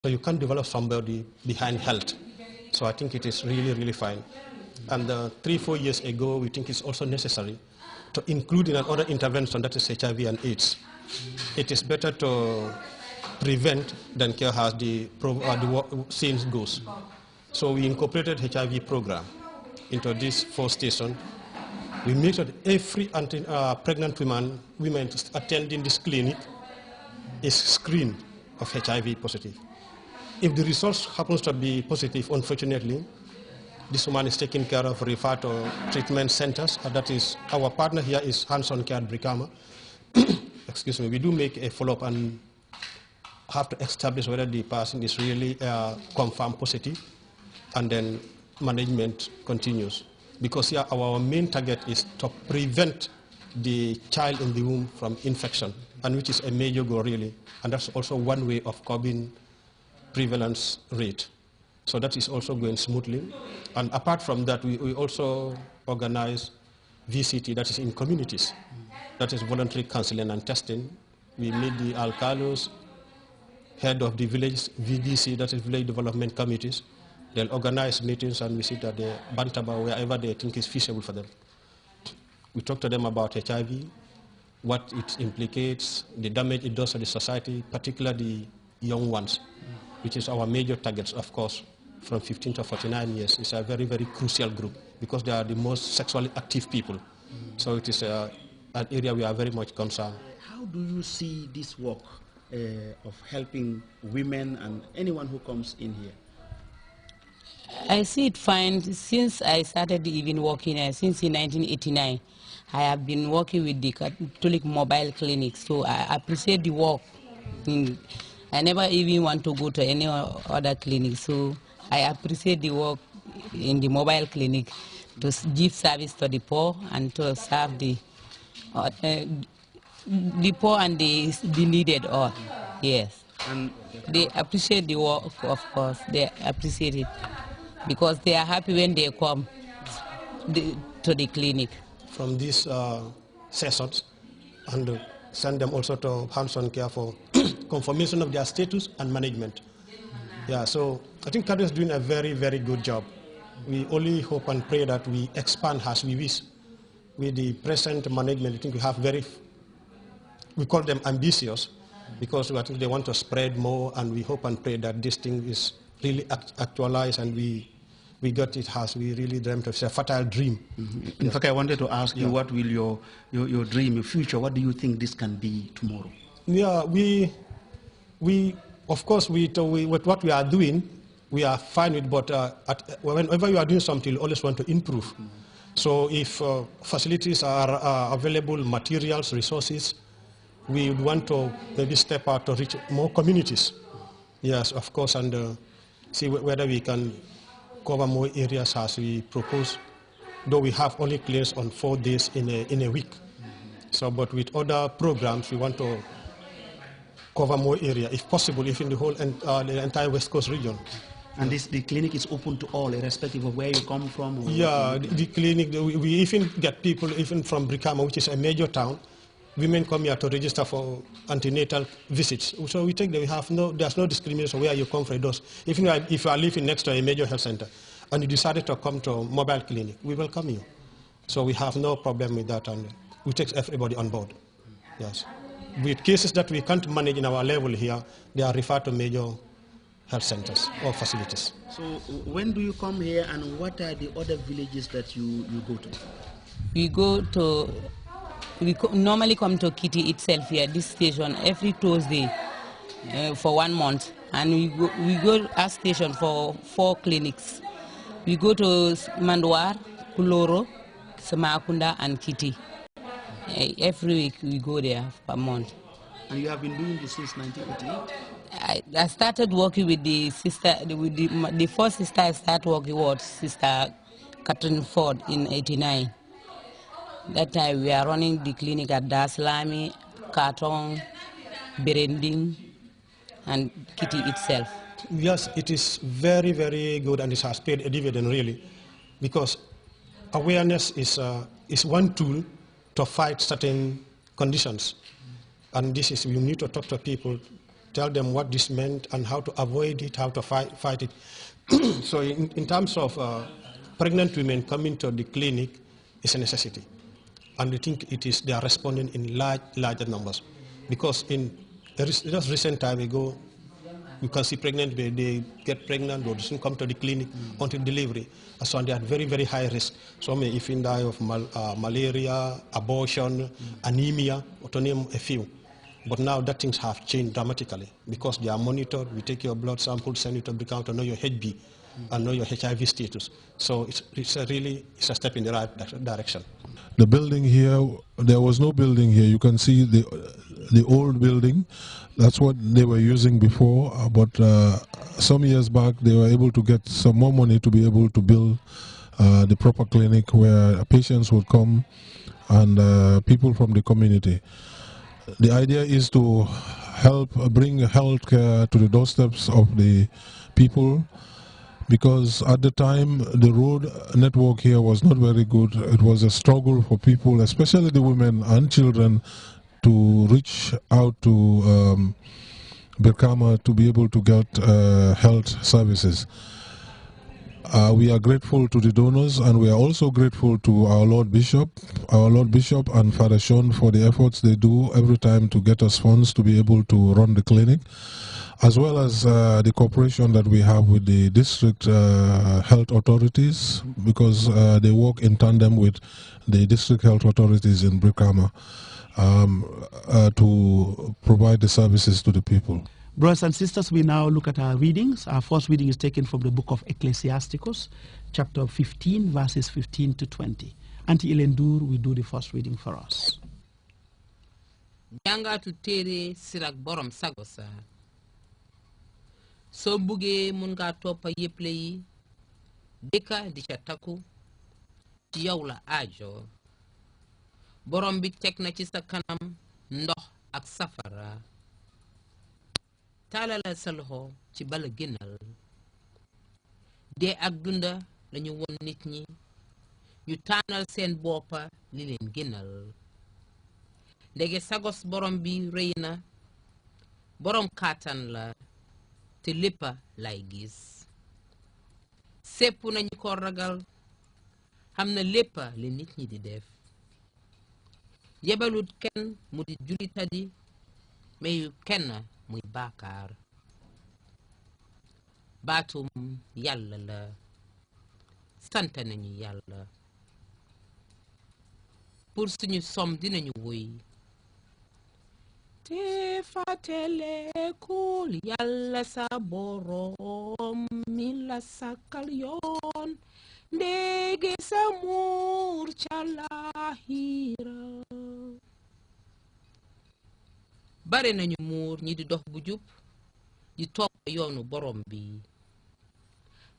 So you can't develop somebody behind health. So I think it is really, really fine. And 3-4 years ago, we think it's also necessary to include in another intervention, that is HIV and AIDS. It is better to prevent than cure as the saying goes. So we incorporated HIV program into this 4 stations. We make sure that every pregnant women attending this clinic is screened of HIV positive. If the results happens to be positive, unfortunately, this woman is taken care of, referred to treatment centers. That is, our partner here is Hands-on Care at Brikama. Excuse me, we do make a follow-up and have to establish whether the person is really confirmed positive, and then management continues. Because here our main target is to prevent the child in the womb from infection, and which is a major goal really, and that's also one way of curbing prevalence rate. So that is also going smoothly. And apart from that, we also organize VCT, that is in communities. That is voluntary counseling and testing. We meet the alcalos, head of the village VDC, that is village development committees. They'll organize meetings and we sit at the Bantaba, wherever they think is feasible for them. We talk to them about HIV, what it implicates, the damage it does to the society, particularly the young ones, which is our major targets, of course, from 15 to 49 years. It's a very, very crucial group because they are the most sexually active people. So it is an area we are very much concerned. How do you see this work of helping women and anyone who comes in here? I see it fine. Since I started even working since in 1989, I have been working with the Catholic mobile clinic, so I appreciate the work. I never even want to go to any other clinic, so I appreciate the work in the mobile clinic to give service to the poor and to serve the poor and the needed all. Yes. And they appreciate the work, of course. They appreciate it because they are happy when they come to the clinic. From these sessions, and send them also to Hands-on Care for confirmation of their status and management. Yeah, so I think CADO is doing a very, very good job. We only hope and pray that we expand as we wish. With the present management, I think we have we call them ambitious, because I think they want to spread more, and we hope and pray that this thing is really actualized and we got it as we really dreamt of. It's a fertile dream. Mm-hmm. In fact, I wanted to ask you, what will your dream, your future, what do you think this can be tomorrow? Yeah, we of course, with what we are doing, we are fine with, but whenever you are doing something, you always want to improve. Mm-hmm. So if facilities are available, materials, resources, we would want to maybe step out to reach more communities. Yes, of course, and see whether we can cover more areas as we propose, though we have only clinics on 4 days in a week. Mm-hmm. So, but with other programs, we want to cover more area, if possible, if in the whole the entire West Coast region. And the clinic is open to all, irrespective of where you come from? Or yeah, the clinic, we even get people even from Brikama, which is a major town. Women come here to register for antenatal visits. So we take that there's no discrimination where you come from. Even if you are living next to a major health center and you decided to come to a mobile clinic, we welcome you. So we have no problem with that, and we take everybody on board. Yes. With cases that we can't manage in our level here, they are referred to major health centers or facilities. So when do you come here, and what are the other villages that you go to? We normally come to Kitty itself here, this station, every Thursday for 1 month. And we go to our station for 4 clinics. We go to Mandwar, Kuloro, Samakunda, and Kitty. Every week we go there per month. And you have been doing this since 1988? I started working with the sister, the first sister I started working with, Sister Catherine Ford, in 1989. That time we are running the clinic at Daslami, Katong, Berending, and Kitty itself. Yes, it is very, very good, and it has paid a dividend really, because awareness is one tool to fight certain conditions. And this is, you need to talk to people tell them what this meant and how to avoid it, how to fight it. So in terms of pregnant women coming to the clinic is a necessity. And we think they are responding in larger numbers. Because in just recent time ago, you can see pregnant, they get pregnant, or doesn't come to the clinic until delivery. So they are very, very high risk. So may even die of malaria, abortion, anemia, to name a few. But now that things have changed dramatically because they are monitored. We take your blood sample, send it to the counter, know your HB and know your HIV status. So it's a step in the right direction. The building here, there was no building here. You can see the old building. That's what they were using before. But some years back, they were able to get some more money to be able to build the proper clinic where patients would come and people from the community. The idea is to help bring health care to the doorsteps of the people, because at the time the road network here was not very good. It was a struggle for people, especially the women and children, to reach out to Brikama to be able to get health services. We are grateful to the donors, and we are also grateful to our Lord Bishop and Father Sean for the efforts they do every time to get us funds to be able to run the clinic, as well as the cooperation that we have with the district health authorities, because they work in tandem with the district health authorities in Brikama to provide the services to the people. Brothers and sisters, we now look at our readings. Our first reading is taken from the book of Ecclesiasticus, chapter 15, verses 15 to 20. Auntie Elendur will do the first reading for us. Jangatu tere sirak borom sagosa. So buge munga topa yeple yi, deka di chataku, ci yow la ajo. Borom bi tek na ci sa kanam ndox ak safara. Talala sa loxo ci bala génnal dee ak dunda lañu won nit ñi ñu taanal seen boppa li leen génnal ndege sagos borom bi rëy na borom kàttan la te léppa lay gis sépp nañu ko ragal xam na léppa li nit ñi di def yebalut kenn mu di julitadi meyu kenn muy baakaar baatum yàlla la sant nañu yàlla pour suñu som dinañu woy te fàttalekul yàlla sa borom mi la sàkkal yoon ndege sa muur ca laaxira bare nañu muur ñi di dox bu jub di topp yoonu borom bi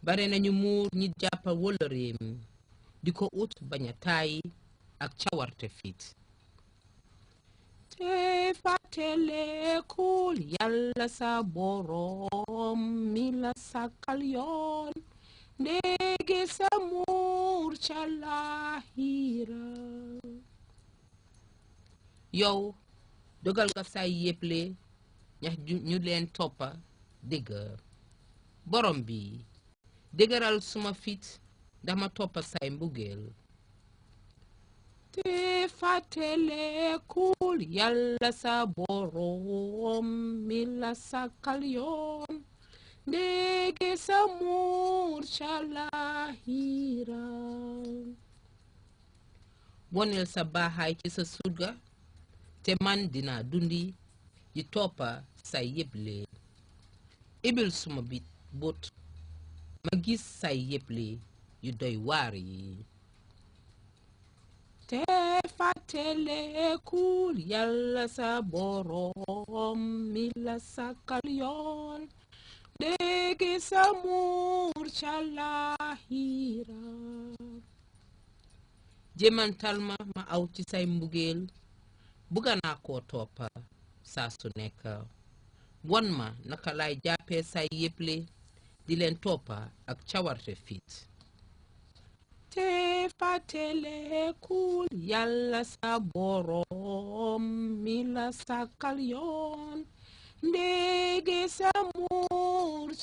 bare nañu muur ñi jàppal wëllëreem di ko ut bañ a tàyyi ak cawarte fit te fàttalekul yàlla sa borom mi la sàkkal yoon ndege sa muur ca laaxira yow dogal nga say yéple ñax ñu leen toppa dégg borom bi dégëral suma fit dama toppa say mbugeel te fàttalekul yàlla sa borom mi la sàkkal yoon ndege sa muur ca laaxira wonel sa baaxaay ci sa surga te man dina dundi di toppa say yéble ibil suma bit bot ma gis say yéble yu doy waar yi te fàttalekul yàlla sa borom mi la sàkkal yoon ndege sa muur ca laaxira jéemantal ma aw ci say mbugeel bugga naa koo toppa saa su nekk won ma naka lay jàppee say yéple di leen toppa ak cawarte fit te fàttalekul yàlla sa borom mi la sàkkal yoon ndege samur